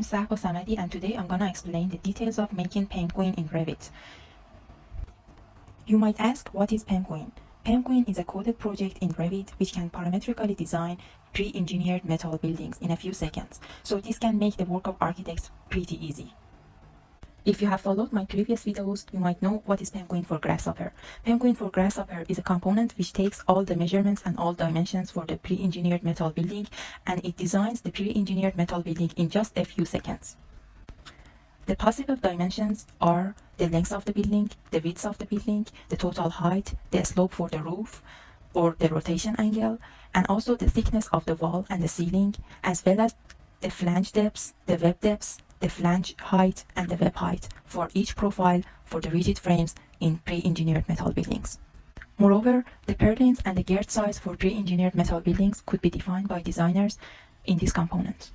Sahbo Samadi, and today I'm gonna explain the details of making PEMBguin in Revit. You might ask, what is PEMBguin? PEMBguin is a coded project in Revit which can parametrically design pre-engineered metal buildings in a few seconds. So this can make the work of architects pretty easy. If you have followed my previous videos, you might know what is PEMBguin for Grasshopper. PEMBguin for Grasshopper is a component which takes all the measurements and all dimensions for the pre-engineered metal building, and it designs the pre-engineered metal building in just a few seconds. The possible dimensions are the length of the building, the width of the building, the total height, the slope for the roof or the rotation angle, and also the thickness of the wall and the ceiling, as well as the flange depths, the web depths, the flange height, and the web height for each profile for the rigid frames in pre-engineered metal buildings. Moreover, the purlins and the girth size for pre-engineered metal buildings could be defined by designers in this component.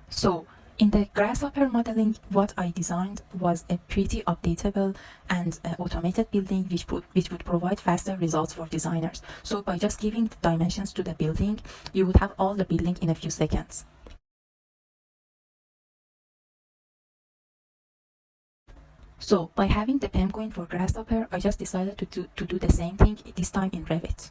So, in the Grasshopper modeling, what I designed was a pretty updatable and automated building which would provide faster results for designers. So by just giving the dimensions to the building, you would have all the building in a few seconds. So by having the PEMBguin for Grasshopper, I just decided to do the same thing, this time in Revit.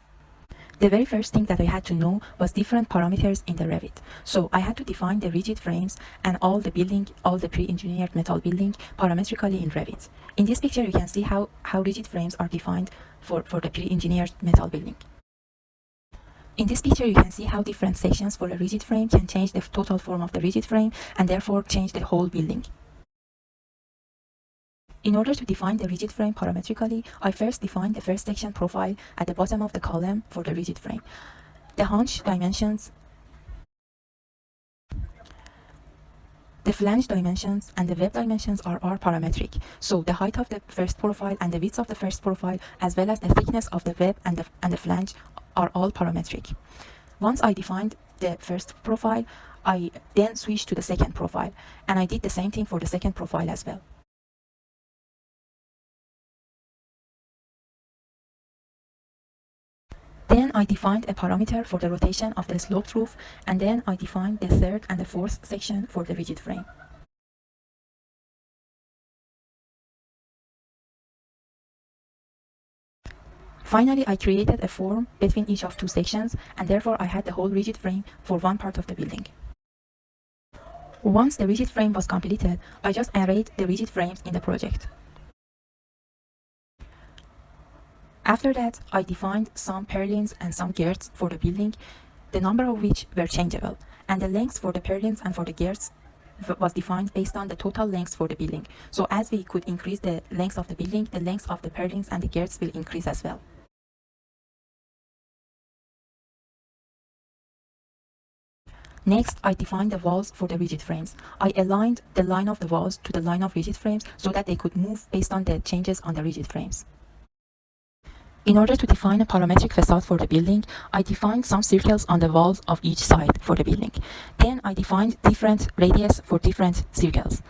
The very first thing that I had to know was different parameters in the Revit. So I had to define the rigid frames and all the pre-engineered metal building parametrically in Revit. In this picture, you can see how rigid frames are defined for the pre-engineered metal building. In this picture, you can see how different sections for a rigid frame can change the total form of the rigid frame and therefore change the whole building. In order to define the rigid frame parametrically, I first defined the first section profile at the bottom of the column for the rigid frame. The hunch dimensions, the flange dimensions, and the web dimensions are parametric. So the height of the first profile and the width of the first profile, as well as the thickness of the web and the flange, are all parametric. Once I defined the first profile, I then switched to the second profile, and I did the same thing for the second profile as well. Then I defined a parameter for the rotation of the sloped roof, and then I defined the third and the fourth section for the rigid frame. Finally, I created a form between each of two sections, and therefore I had the whole rigid frame for one part of the building. Once the rigid frame was completed, I just arrayed the rigid frames in the project. After that, I defined some purlins and some girths for the building, the number of which were changeable, and the lengths for the purlins and for the girths was defined based on the total lengths for the building. So as we could increase the length of the building, the length of the purlins and the girths will increase as well. Next, I defined the walls for the rigid frames. I aligned the line of the walls to the line of rigid frames so that they could move based on the changes on the rigid frames. In order to define a parametric facade for the building, I defined some circles on the walls of each side for the building. Then I defined different radius for different circles.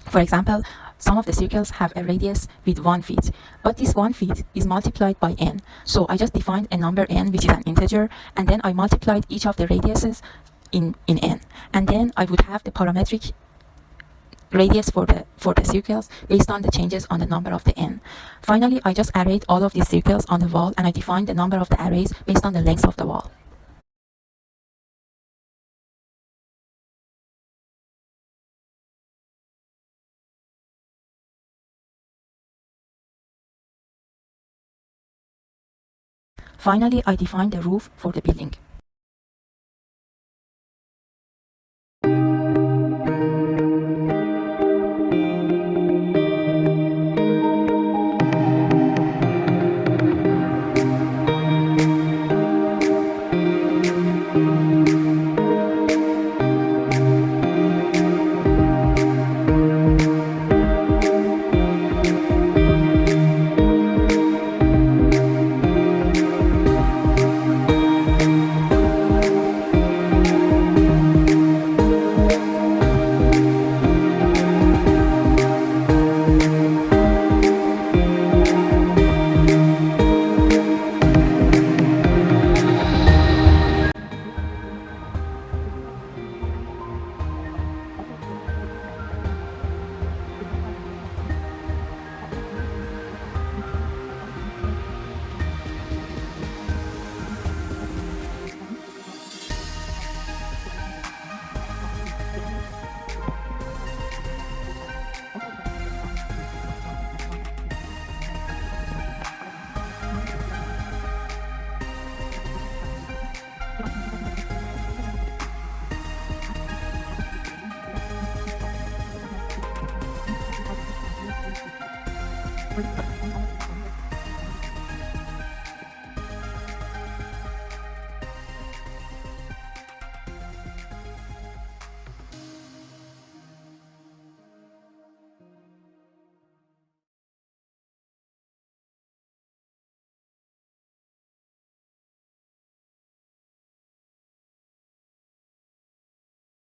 For example, some of the circles have a radius with 1 feet, but this 1 feet is multiplied by n. So I just defined a number n, which is an integer, and then I multiplied each of the radiuses in n. And then I would have the parametric radius for the circles based on the changes on the number of the n. Finally, I just arrayed all of these circles on the wall, and I defined the number of the arrays based on the length of the wall. Finally, I defined the roof for the building.